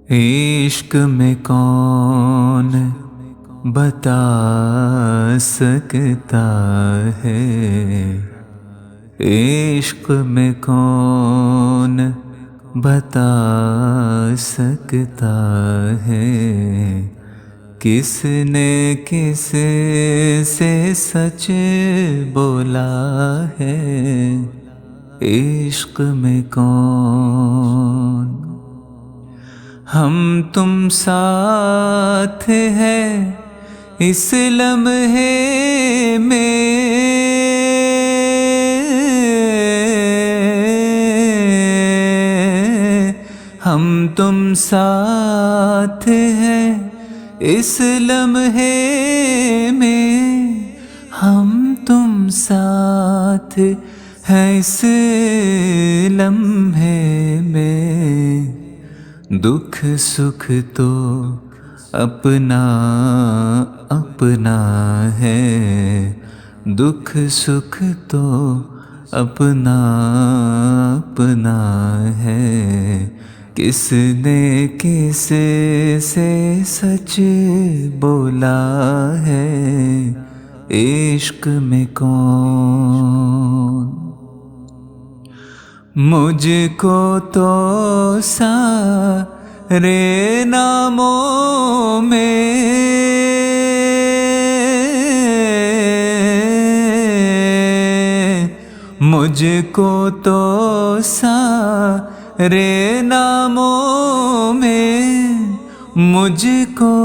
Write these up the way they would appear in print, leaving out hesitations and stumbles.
عشق میں کون بتا سکتا ہے، عشق میں کون بتا سکتا ہے، کس نے کس سے سچ بولا ہے، عشق میں کون؟ ہم تم ساتھ ہیں اس لمحے میں، ہم تم ساتھ ہیں اس لمحے میں، ہم تم ساتھ ہیں اس لمحے میں، دکھ سکھ تو اپنا اپنا ہے، دکھ سکھ تو اپنا اپنا ہے، کس نے کس سے سچ بولا ہے، عشق میں کون؟ مجھ کو تو سارے ناموں میں مجھ کو تو سارے ناموں میں مجھ کو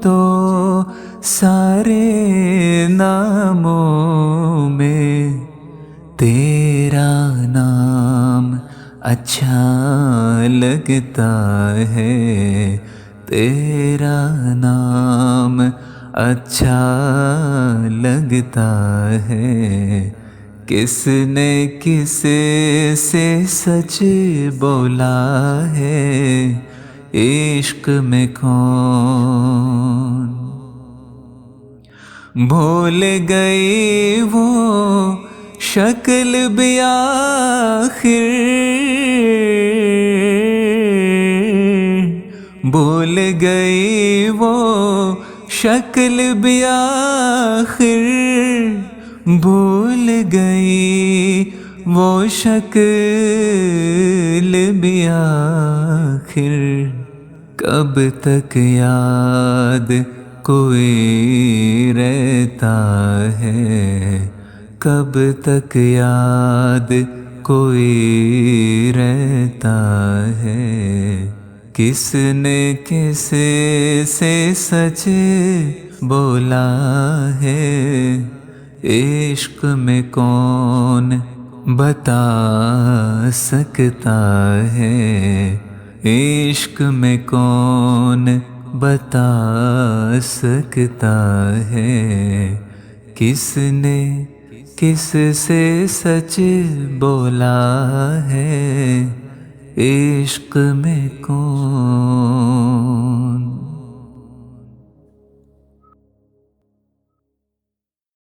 تو سارے ناموں میں تیرا نام اچھا لگتا ہے، تیرا نام اچھا لگتا ہے، کس نے کس سے سچ بولا ہے، عشق میں کون؟ بھول گئی وہ شکل بھی آخر، بھول گئی وہ شکل بھی آخر، بھول گئی وہ شکل بھی آخر، کب تک یاد کوئی رہتا ہے، کب تک یاد کوئی رہتا ہے، کس نے کس سے سچ بولا ہے، عشق میں کون بتا سکتا ہے، عشق میں کون بتا سکتا ہے، کس نے کس سے سچ بولا ہے، عشق میں کون؟